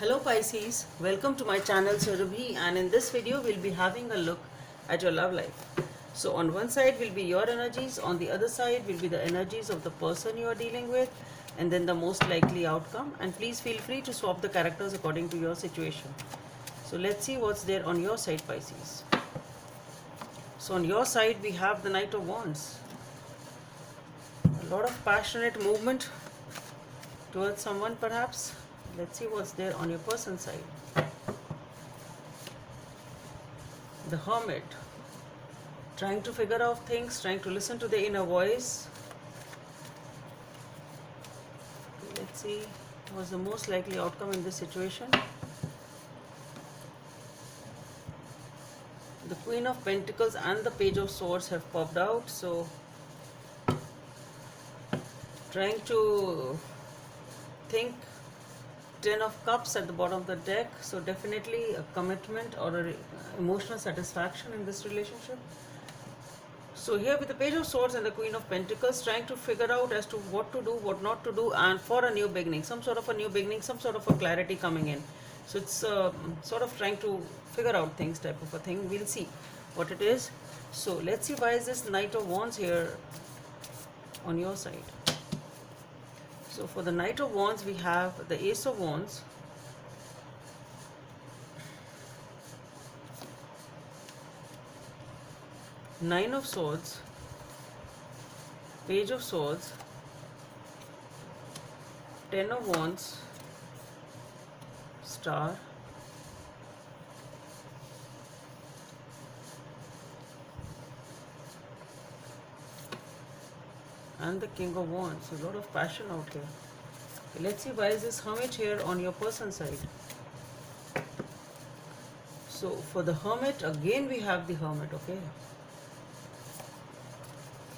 Hello Pisces, welcome to my channel Surabhi, and in this video we'll be having a look at your love life. So on one side will be your energies, on the other side will be the energies of the person you are dealing with, and then the most likely outcome. And please feel free to swap the characters according to your situation. So let's see what's there on your side, Pisces. So on your side we have the Knight of Wands. A lot of passionate movement towards someone perhaps. Let's see what's there on your person's side. The Hermit. Trying to figure out things, trying to listen to the inner voice. Let's see what's the most likely outcome in this situation. The Queen of Pentacles and the Page of Swords have popped out. So trying to think. 10 of Cups at the bottom of the deck, so definitely a commitment or a emotional satisfaction in this relationship. So here with the Page of Swords and the Queen of Pentacles, trying to figure out as to what to do, what not to do, and for a new beginning, some sort of a new beginning, some sort of a clarity coming in. So it's sort of trying to figure out things type of a thing. We'll see what it is. So let's see, why is this Knight of Wands here on your side? So for the Knight of Wands, we have the Ace of Wands, Nine of Swords, Page of Swords, Ten of Wands, Star, and the King of Wands. A lot of passion out here. Okay, let's see, why is this Hermit here on your person's side? So for the Hermit, again we have the Hermit, okay?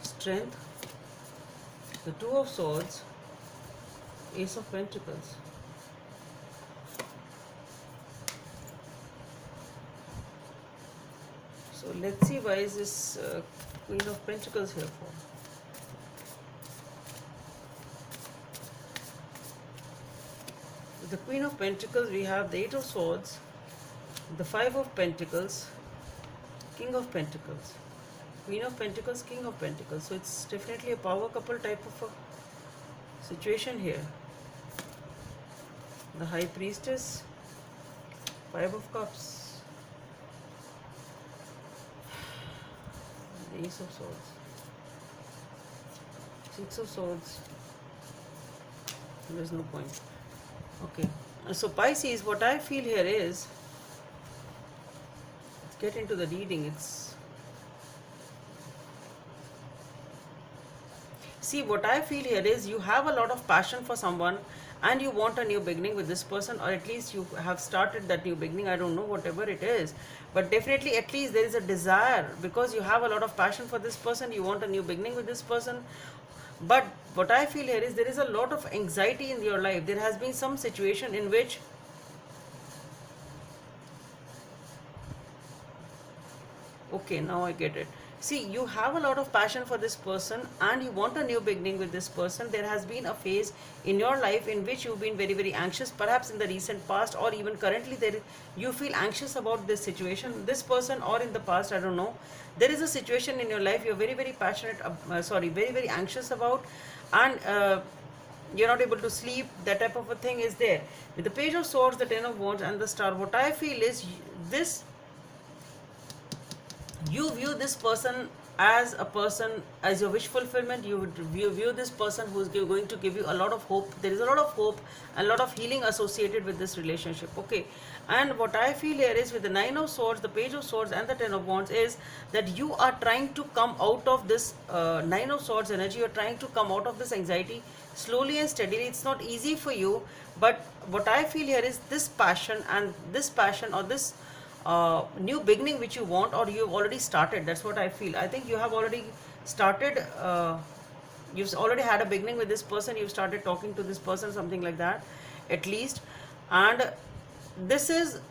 Strength, the Two of Swords, Ace of Pentacles. So let's see, why is this Queen of Pentacles here for? With the Queen of Pentacles, we have the Eight of Swords, the Five of Pentacles, King of Pentacles, Queen of Pentacles, King of Pentacles. So it's definitely a power couple type of a situation here. The High Priestess, Five of Cups, the Ace of Swords, Six of Swords. There's no point. Okay, so Pisces, what I feel here is, let's get into the reading. See, what I feel here is, you have a lot of passion for someone and you want a new beginning with this person, or at least you have started that new beginning. I don't know, whatever it is, but definitely at least there is a desire, because you have a lot of passion for this person, you want a new beginning with this person. But what I feel here is, there is a lot of anxiety in your life. There has been some situation in which okay, now I get it. See, you have a lot of passion for this person and you want a new beginning with this person. There has been a phase in your life in which you've been very, very anxious, perhaps in the recent past or even currently. You feel anxious about this situation, this person, or in the past, I don't know. There is a situation in your life you're very, very passionate, very, very anxious about, and you're not able to sleep. That type of a thing is there. With the Page of Swords, the Ten of Wands, and the Star, what I feel is this. You view this person as a person, as your wish fulfillment. You would view this person who is going to give you a lot of hope. There is a lot of hope and a lot of healing associated with this relationship, okay? And what I feel here is, with the Nine of Swords, the Page of Swords, and the Ten of Wands, is that you are trying to come out of this Nine of Swords energy. You're trying to come out of this anxiety slowly and steadily. It's not easy for you, but what I feel here is, this passion or this new beginning which you want, or you've already started. That's what I feel. I think you have already started, you've already had a beginning with this person. You've started talking to this person, something like that at least. And this is,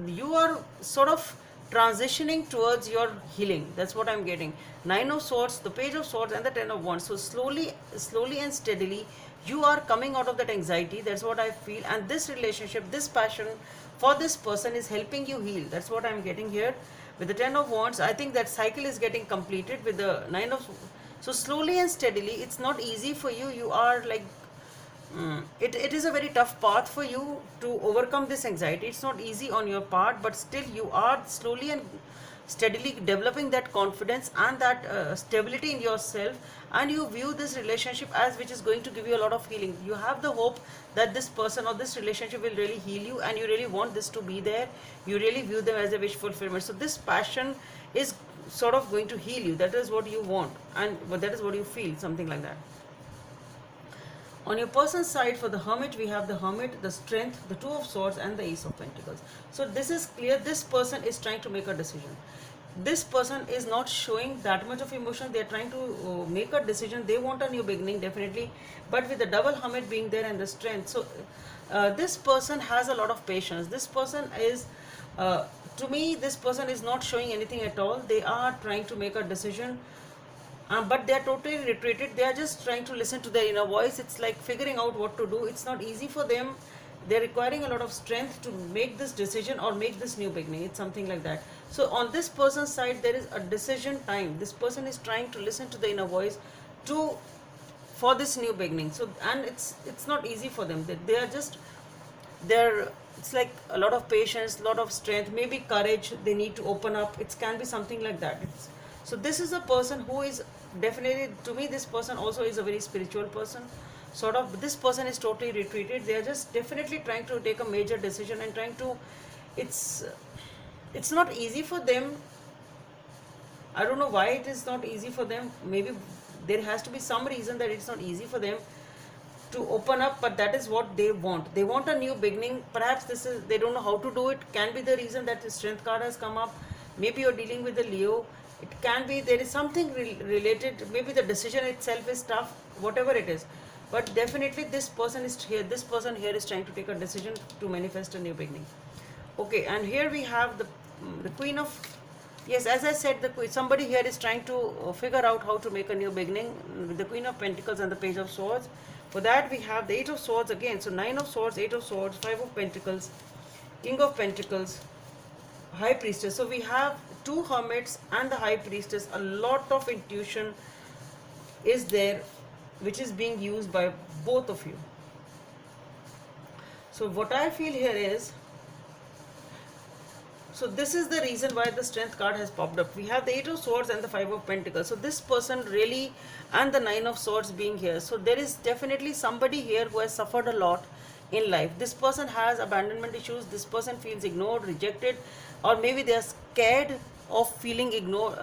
you are sort of transitioning towards your healing. That's what I'm getting. Nine of Swords, the Page of Swords, and the Ten of Wands. So slowly and steadily You are coming out of that anxiety, that's what I feel, and this relationship, this passion for this person is helping you heal. That's what I'm getting here with the 10 of wands. I think that cycle is getting completed with the 9 of, so slowly and steadily. It's not easy for you. You are like, it is a very tough path for you to overcome this anxiety. It's not easy on your part, but still you are slowly and steadily developing that confidence and that stability in yourself, and you view this relationship as which is going to give you a lot of healing. You have the hope that this person or this relationship will really heal you, and you really want this to be there. You really view them as a wish fulfillment. So this passion is sort of going to heal you. That is what you want, and that is what you feel, something like that. On your person's side, for the hermit, we have the hermit, the strength, the two of swords, and the ace of pentacles. So this is clear. This person is trying to make a decision. This person is not showing that much of emotion. They are trying to make a decision. They want a new beginning, definitely. But with the double hermit being there and the strength, so this person has a lot of patience. This person is, to me, this person is not showing anything at all. They are trying to make a decision. But they are totally retreated. They are just trying to listen to their inner voice. It's like figuring out what to do. It's not easy for them. They're requiring a lot of strength to make this decision or make this new beginning. It's something like that. So on this person's side, there is a decision time. This person is trying to listen to the inner voice for this new beginning. So, and it's not easy for them. It's like a lot of patience, a lot of strength, maybe courage. They need to open up. It can be something like that. So this is a person who is definitely, to me, this person also is a very spiritual person. Sort of, this person is totally retreated. They are just definitely trying to take a major decision and trying to, it's not easy for them. I don't know why it is not easy for them. Maybe there has to be some reason that it's not easy for them to open up, but that is what they want. They want a new beginning. Perhaps they don't know how to do it. Can be the reason that the strength card has come up. Maybe you're dealing with the Leo. It can be there is something related. Maybe the decision itself is tough, whatever it is. But definitely this person is here. This person here is trying to take a decision to manifest a new beginning. Okay, and here we have the Queen of, yes, as I said, somebody here is trying to figure out how to make a new beginning with the Queen of Pentacles and the Page of Swords. For that we have the Eight of Swords again. So 9 of Swords, 8 of Swords, 5 of Pentacles, King of Pentacles, High Priestess. So we have two hermits and the High Priestess. A lot of intuition is there, which is being used by both of you. So what I feel here is, so this is the reason why the strength card has popped up. We have the 8 of Swords and the 5 of Pentacles. So this person really, and the 9 of Swords being here. So there is definitely somebody here who has suffered a lot in life. This person has abandonment issues. This person feels ignored, rejected, or maybe they are scared of feeling ignored,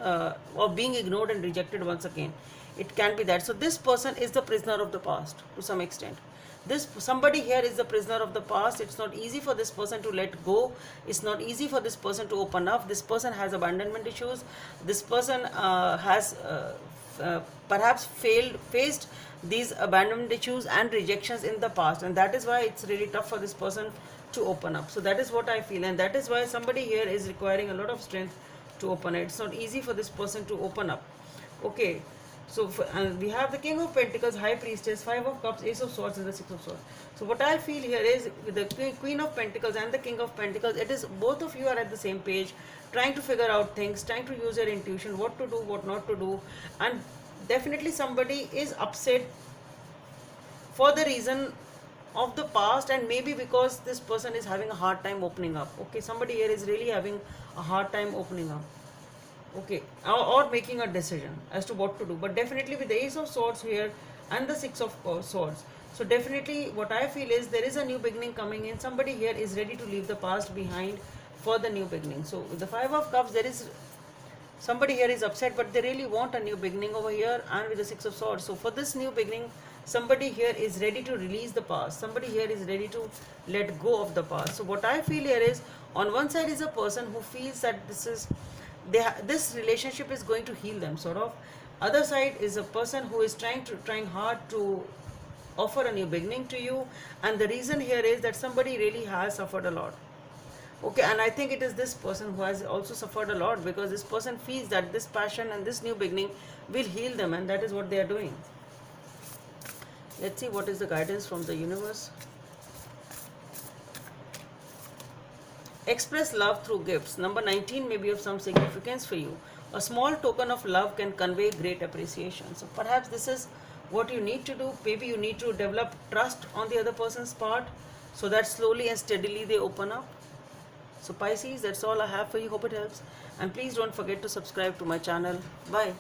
or being ignored and rejected once again. It can be that. So this person is the prisoner of the past to some extent. Somebody here is the prisoner of the past. It's not easy for this person to let go. It's not easy for this person to open up. This person has abandonment issues. This person has perhaps faced these abandonment issues and rejections in the past, and that is why it's really tough for this person to open up. So that is what I feel, and that is why somebody here is requiring a lot of strength to open it. It's not easy for this person to open up. Okay, so and we have the King of Pentacles, High Priestess, 5 of Cups, Ace of Swords, and the 6 of Swords. So what I feel here is, with the Queen of Pentacles and the King of Pentacles, it is both of you are at the same page, trying to figure out things, trying to use your intuition, what to do, what not to do. And definitely somebody is upset for the reason of the past, and maybe because this person is having a hard time opening up. Okay, somebody here is really having a hard time opening up. Okay, or making a decision as to what to do. But definitely with the Ace of Swords here and the 6 of Swords, so definitely what I feel is there is a new beginning coming in. Somebody here is ready to leave the past behind for the new beginning. So with the 5 of Cups, there is somebody here is upset, but they really want a new beginning over here. And with the 6 of Swords, so for this new beginning, somebody here is ready to release the past. Somebody here is ready to let go of the past. So what I feel here is, on one side is a person who feels that this relationship is going to heal them, sort of. Other side is a person who is trying hard to offer a new beginning to you, and the reason here is that somebody really has suffered a lot. Okay, and I think it is this person who has also suffered a lot, because this person feels that this passion and this new beginning will heal them, and that is what they are doing. Let's see what is the guidance from the universe. Express love through gifts. Number 19 may be of some significance for you. A small token of love can convey great appreciation. So perhaps this is what you need to do. Maybe you need to develop trust on the other person's part so that slowly and steadily they open up. So Pisces, that's all I have for you. Hope it helps. And please don't forget to subscribe to my channel. Bye.